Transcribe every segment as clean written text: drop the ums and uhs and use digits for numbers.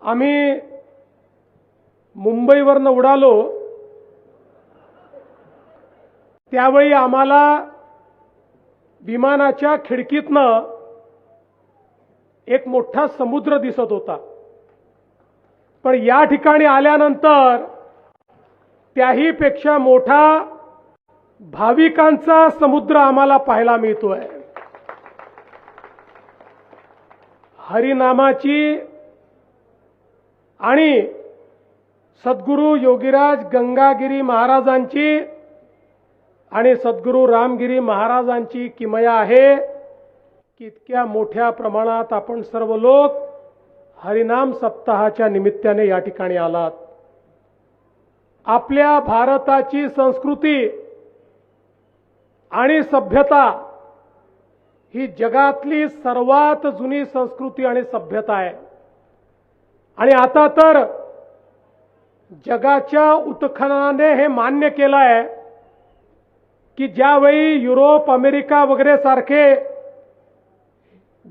आम्ही मुंबईवरनं उडालो त्यावेळी आम्हाला विमानाच्या खिडकीतनं एक मोठा समुद्र दिसत होता, पण या ठिकाणी आल्यानंतर त्याही पेक्षा मोठा भाविकांचा समुद्र आम्हाला पाहायला मिळतोय। हरिनामाची आणि सद्गुरू योगीराज गंगागिरी महाराजांची आणि सद्गुरू रामगिरी महाराजांची किमया आहे की इतक्या मोठ्या प्रमाणात आपण सर्व लोक हरिनाम सप्ताहाच्या निमित्ताने या ठिकाणी आलात। आपल्या भारताची संस्कृती आणि सभ्यता ही जगातली सर्वात जुनी संस्कृती आणि सभ्यता आहे आणि आता तर जगाच्या उत्खननाने हे मान्य केलं आहे की ज्यावेळी युरोप, अमेरिका वगैरे सारखे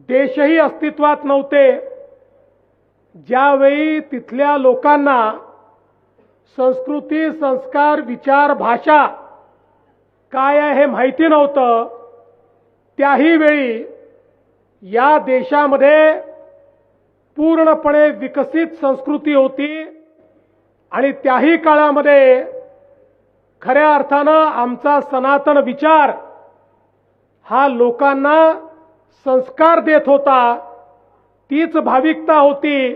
देशही अस्तित्वात नव्हते, ज्यावेळी तिथल्या लोकांना संस्कृती, संस्कार, विचार, भाषा काय आहे हे माहिती नव्हतं, त्याही वेळी या देशामध्ये पूर्णपणे विकसित संस्कृती होती आणि त्याही काळामध्ये खऱ्या अर्थानं आमचा सनातन विचार हा लोकांना संस्कार देत होता, तीच भाविकता होती,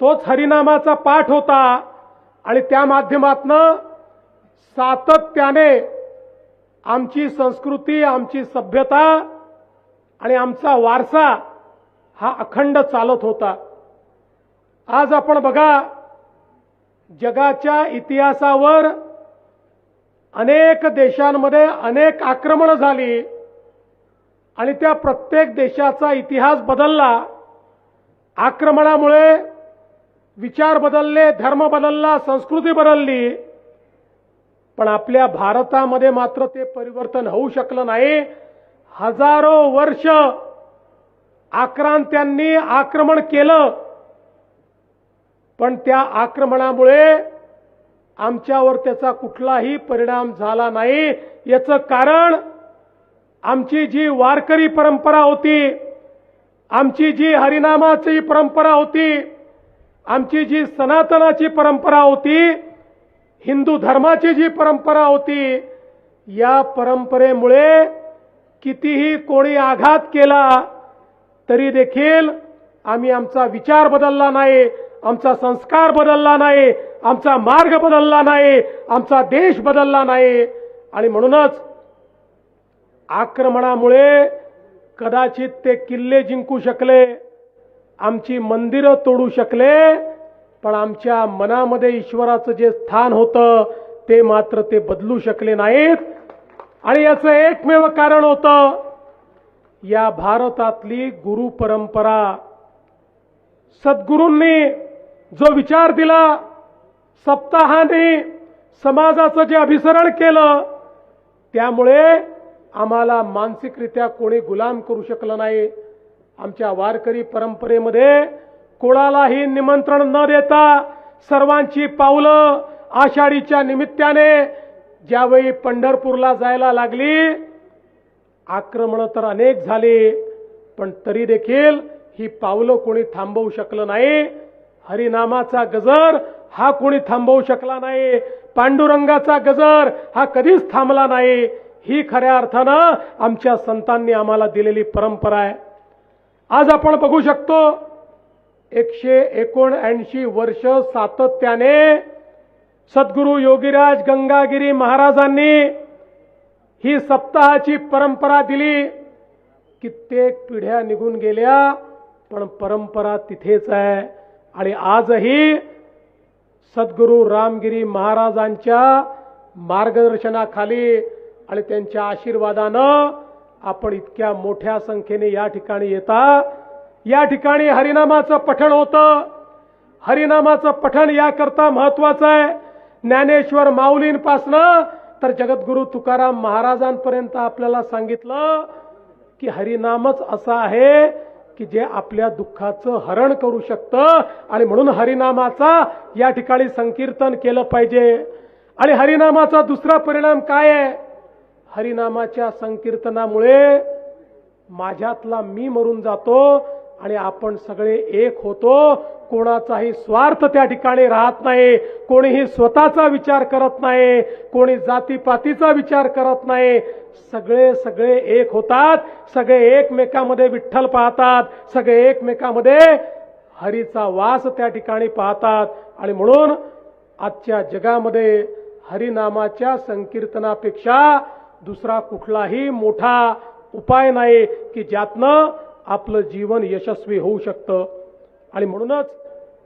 तोच हरिनामाचा पाठ होता आणि त्या माध्यमातनं सातत्याने आमची संस्कृती, आमची सभ्यता आणि आमचा वारसा हा अखंड चालत होता। आज आपण बघा, जगाच्या इतिहासावर अनेक देशांमध्ये अनेक आक्रमणे झाली आणि त्या प्रत्येक देशाचा इतिहास बदलला। आक्रमणामुळे विचार बदलले, धर्म बदलला, संस्कृती बदलली, पण आपल्या भारतामध्ये मात्र ते परिवर्तन होऊ शकलं नाही। हजारो वर्ष आक्रांत्यांनी आक्रमण केलं, पण त्या आक्रमणामुळे आमच्यावर त्याचा कुठलाही परिणाम झाला नाही। याचं कारण आमची जी वारकरी परंपरा होती, आमची जी हरिनामाची परंपरा होती, आमची जी सनातनाची परंपरा होती, हिंदू धर्माची जी परंपरा होती, या परंपरेमुळे कितीही कोणी आघात केला तरी देखील आम्ही आमचा विचार बदलला नाही, आमचा संस्कार बदलला नाही, आमचा मार्ग बदलला नाही, आमचा देश बदलला नाही। आणि म्हणूनच आक्रमणामुळे कदाचित ते किल्ले जिंकू शकले, आमची मंदिरं तोडू शकले, पण आमच्या मनामध्ये ईश्वराचं जे स्थान होतं ते मात्र ते बदलू शकले नाहीत। आणि याचं एकमेव कारण होतं या भारतातली गुरु परंपरा। सद्गुरूंनी जो विचार दिला, सप्ताहाने समाजाचं जे अभिसरण केलं, त्यामुळे आम्हाला मानसिकरित्या कोणी गुलाम करू शकलं नाही। आमच्या वारकरी परंपरेमध्ये कोणालाही निमंत्रण न देता सर्वांची पावलं आषाढीच्या निमित्ताने ज्यावेळी पंढरपूरला जायला लागली, आक्रमण तर अनेक झाली, पण तरी देखील ही पावलं कोणी थांबवू शकलं नाही। हरिनामाचा गजर हा कोणी थांबवू शकला नाही, पांडुरंगाचा गजर हा कधीच थांबला नाही। ही खऱ्या अर्थानं आमच्या संतांनी आम्हाला दिलेली परंपरा आहे। आज आपण बघू शकतो 179 वर्ष सातत्याने सद्गुरू योगीराज गंगागिरी महाराजांनी ही सप्ताहाची परंपरा दिली। कित्येक पिढ्या निघून गेल्या, पण परंपरा तिथेच आहे आणि आजही सद्गुरू रामगिरी महाराजांच्या मार्गदर्शनाखाली आणि त्यांच्या आशीर्वादानं आपण इतक्या मोठ्या संख्येने या ठिकाणी येता। या ठिकाणी हरिनामाचं पठण होतं। हरिनामाचं पठण याकरता महत्त्वाचं आहे, ज्ञानेश्वर माऊलींपासनं तर जगद्गुरू तुकाराम महाराजांपर्यंत आपल्याला सांगितलं की हरिनामच असा आहे की जे आपल्या दुःखाचं हरण करू शकतं, आणि म्हणून हरिनामाचा या ठिकाणी संकीर्तन केलं पाहिजे. आणि हरिनामाचा दुसरा परिणाम काय आहे? हरिनामाच्या संकीर्तनामुळे माझ्यातला मी मरून जातो आणि आपण सगळे एक होतो. कोणाचाही स्वार्थ त्या ठिकाणी राहत नाही, कोणीही स्वतःचा विचार करत नाही, कोणी जातीपातीचा विचार करत नाही. सगळे एक होतात, सगळे एकमेकांमध्ये विठ्ठल पाहतात, सगळे एकमेकांमध्ये हरीचा वास त्या ठिकाणी पाहतात. आणि म्हणून आजच्या जगामध्ये हरिनामाच्या संकीर्तनापेक्षा दुसरा कुठलाही मोठा उपाय नाही की ज्यातनं आपलं जीवन यशस्वी होऊ शकतं. आणि म्हणूनच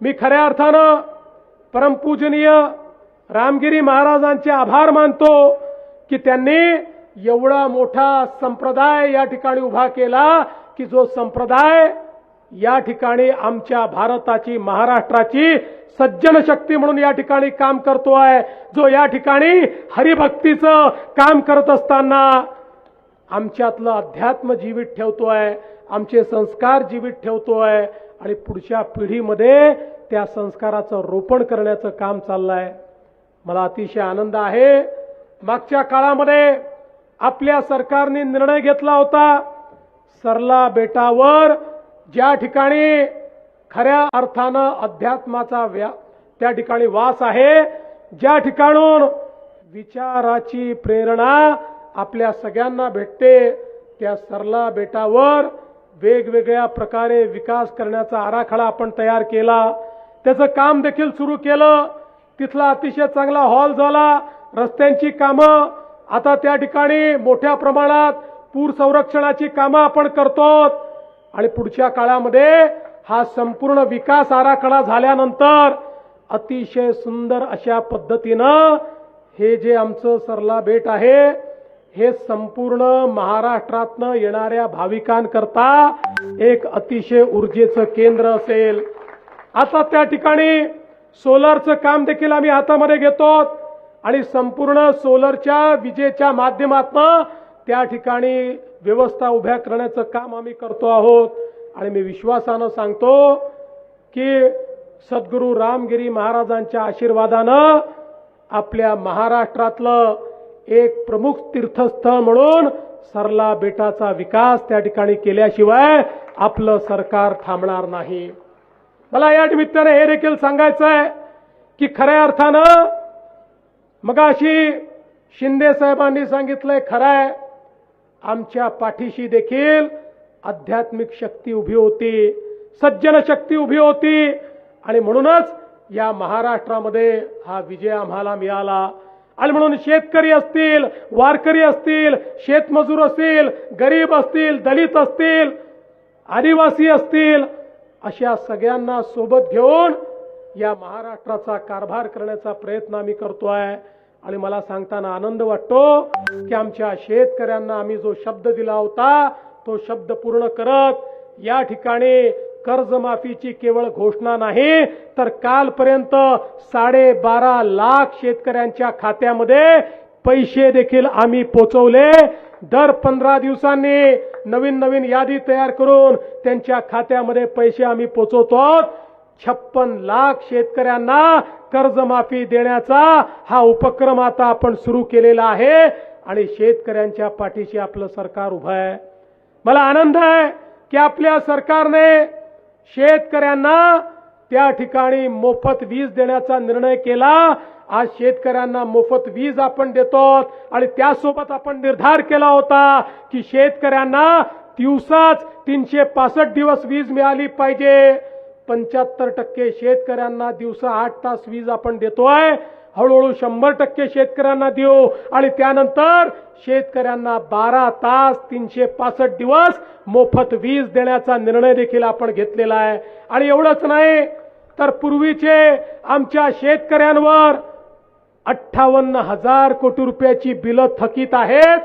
मी खऱ्या अर्थानं परमपूजनीय रामगिरी महाराजांचे आभार मानतो की त्यांनी एवढा मोठा संप्रदाय या ठिकाणी उभा केला की जो संप्रदाय या ठिकाणी आमच्या भारताची, महाराष्ट्राची सज्जन शक्ती म्हणून या ठिकाणी काम करतो आहे, जो या ठिकाणी हरिभक्तीचं काम करत असताना आमच्यातलं अध्यात्म जीवित ठेवतोय, आमचे संस्कार जीवित ठेवतोय आणि पुढच्या पिढीमध्ये त्या संस्काराचं रोपण करण्याचं काम चाललंय. मला अतिशय आनंद आहे. मागच्या काळामध्ये आपल्या सरकारने निर्णय घेतला होता, सरला बेटावर ज्या ठिकाणी खऱ्या अर्थानं अध्यात्माचा त्या ठिकाणी वास आहे, ज्या ठिकाणून विचाराची प्रेरणा आपल्या सगळ्यांना भेटते, त्या सरला बेटावर वेगवेगळ्या प्रकारे विकास करण्याचा आराखडा आपण तयार केला. त्याचं काम देखील सुरू केलं. तिथला अतिशय चांगला हॉल झाला. रस्त्यांची कामं आता त्या ठिकाणी मोठ्या प्रमाणात पूर संरक्षणाची कामं आपण करतो. आणि पुढच्या काळामध्ये हा संपूर्ण विकास आराखडा झाल्यानंतर अतिशय सुंदर अशा पद्धतीनं हे जे आमचं सरला बेट आहे, हे संपूर्ण महाराष्ट्रातनं येणाऱ्या भाविकांकरता एक अतिशय ऊर्जेचं केंद्र असेल. आता त्या ठिकाणी सोलरचं काम देखील आम्ही हातामध्ये घेतो आणि संपूर्ण सोलरच्या विजेच्या माध्यमातून त्या ठिकाणी व्यवस्था उभ्या करण्याचं काम आम्ही करतो आहोत. आणि मी विश्वासानं सांगतो की सद्गुरू रामगिरी महाराजांच्या आशीर्वादानं आपल्या महाराष्ट्रातलं एक प्रमुख तीर्थस्थळ म्हणून सरला बेटाचा विकास त्या ठिकाणी केल्याशिवाय आपलं सरकार थांबणार नाही. मला या निमित्ताने हे देखील सांगायचं आहे की खऱ्या अर्थानं मगाशी शिंदे साहेबांनी सांगितलंय, खरं आहे, आमच्या पाठीशी देखील आध्यात्मिक शक्ती उभी होती, सज्जन शक्ती उभी होती. आणि म्हणूनच या महाराष्ट्रामध्ये हा विजय आम्हाला मिळाला. आणि म्हणून शेतकरी असतील, वारकरी असतील, शेतमजूर असतील, गरीब असतील, दलित असतील, आदिवासी असतील, अशा सगळ्यांना सोबत घेऊन या महाराष्ट्राचा कारभार करण्याचा प्रयत्न आम्ही करतोय. आणि मला सांगताना आनंद वाटतो की आमच्या शेतकऱ्यांना आम्ही जो शब्द दिला होता तो शब्द पूर्ण करत या ठिकाणी कर्जमाफीची केवळ घोषणा नाही तर कालपर्यंत 12.5 लाख शेतकऱ्यांच्या खात्यामध्ये पैसे देखील आम्ही पोहोचवले. दर 15 दिवसांनी नवीन यादी तयार करून त्यांच्या खात्यामध्ये पैसे आम्ही पोहोचवतो. 56 लाख शेतकऱ्यांना कर्जमाफी देण्याचा हा उपक्रम आता आपण सुरू केलेला आहे आणि शेतकऱ्यांच्या पाठीशी आपलं सरकार उभं आहे. मला आनंद आहे की आपल्या सरकारने शेतकऱ्यांना त्या ठिकाणी मोफत वीज देण्याचा निर्णय केला. आज शेतकऱ्यांना मोफत वीज आपण देतो आणि त्यासोबत आपण निर्धार केला होता की शेतकऱ्यांना दिवसाच 365 दिवस वीज मिळाली पाहिजे. 75% शेतकऱ्यांना दिवसा 8 तास वीज आपण देतोय. हळूहळू 100% शेतकऱ्यांना देऊ आणि त्यानंतर शेतकऱ्यांना 12 तास 365 दिवस मोफत वीज देण्याचा निर्णय देखील आपण घेतलेला आहे. आणि एवढंच नाही तर पूर्वीचे आमच्या शेतकऱ्यांवर 58,000 कोटी रुपयाची बिलं थकीत आहेत.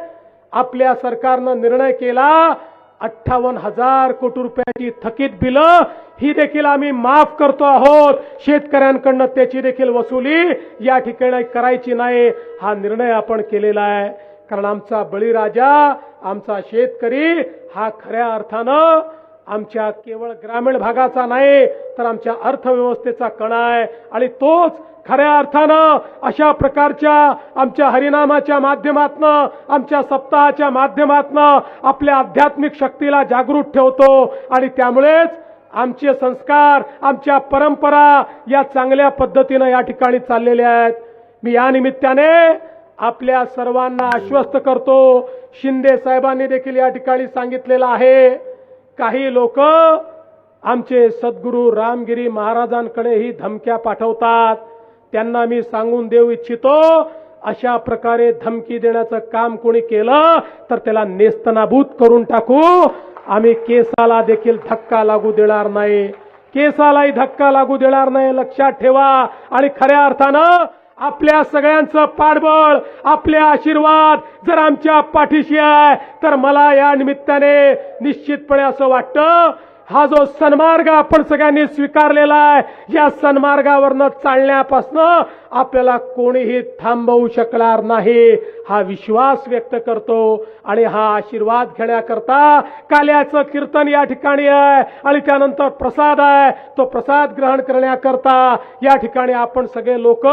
आपल्या सरकारनं निर्णय केला 58,000 कोटी रुपयाची थकीत बिलं ही देखील आम्ही माफ करतो आहोत. शेतकऱ्यांकडनं त्याची देखील वसुली या ठिकाणी करायची नाही हा निर्णय आपण केलेला आहे. कारण आमचा बळीराजा, आमचा शेतकरी हा खऱ्या अर्थानं आमच्या केवळ ग्रामीण भागाचा नाही तर आमच्या अर्थव्यवस्थेचा कणा आहे आणि तोच खऱ्या अर्थानं अशा प्रकारच्या आमच्या हरिनामाच्या माध्यमातनं आमच्या सप्ताहाच्या माध्यमातनं आपल्या आध्यात्मिक शक्तीला जागृत ठेवतो आणि त्यामुळेच आमचे संस्कार आमच्या परंपरा या चांगल्या पद्धतीनं या ठिकाणी चाललेल्या आहेत। मी या निमित्ताने आपल्या सर्वांना आश्वस्त करतो, शिंदे साहेबांनी देखील या ठिकाणी सांगितलेलं आहे, काही लोक आमचे सद्गुरू रामगिरी महाराजांकडे ही धमक्या पाठवतात, त्यांना मी सांगून देऊ इच्छितो, अशा प्रकारे धमकी देण्याचं काम कोणी केलं तर त्याला नेस्तनाबूत करून टाकू। आम्ही केसाला देखील धक्का लागू देणार नाही, केसालाही धक्का लागू देणार नाही, लक्षात ठेवा। आणि खऱ्या अर्थानं आपल्या सगळ्यांचं पाठबळ, आपले आशीर्वाद जर आमच्या पाठीशी आहे तर मला या निमित्ताने निश्चितपणे असं वाटतं, हा जो सन्मार्ग आपण सगळ्यांनी स्वीकारलेला आहे, या सन्मार्गावरनं चालण्यापासून आपल्याला कोणीही थांबवू शकणार नाही, हा विश्वास व्यक्त करतो। आणि हा आशीर्वाद घेण्याकरता काल्याचं कीर्तन या ठिकाणी आहे आणि त्यानंतर प्रसाद आहे, तो प्रसाद ग्रहण करण्याकरता या ठिकाणी आपण सगळे लोक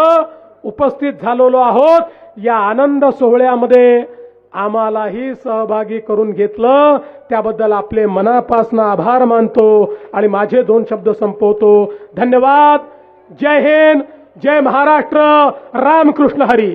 उपस्थित झालेलो आहोत। या आनंद सोहळ्यामध्ये आम्हालाही सहभागी करून घेतलं त्याबद्दल आपले मनापासून आभार मानतो आणि माझे 2 शब्द संपवतो। धन्यवाद। जय हिंद, जय महाराष्ट्र, रामकृष्ण हरी।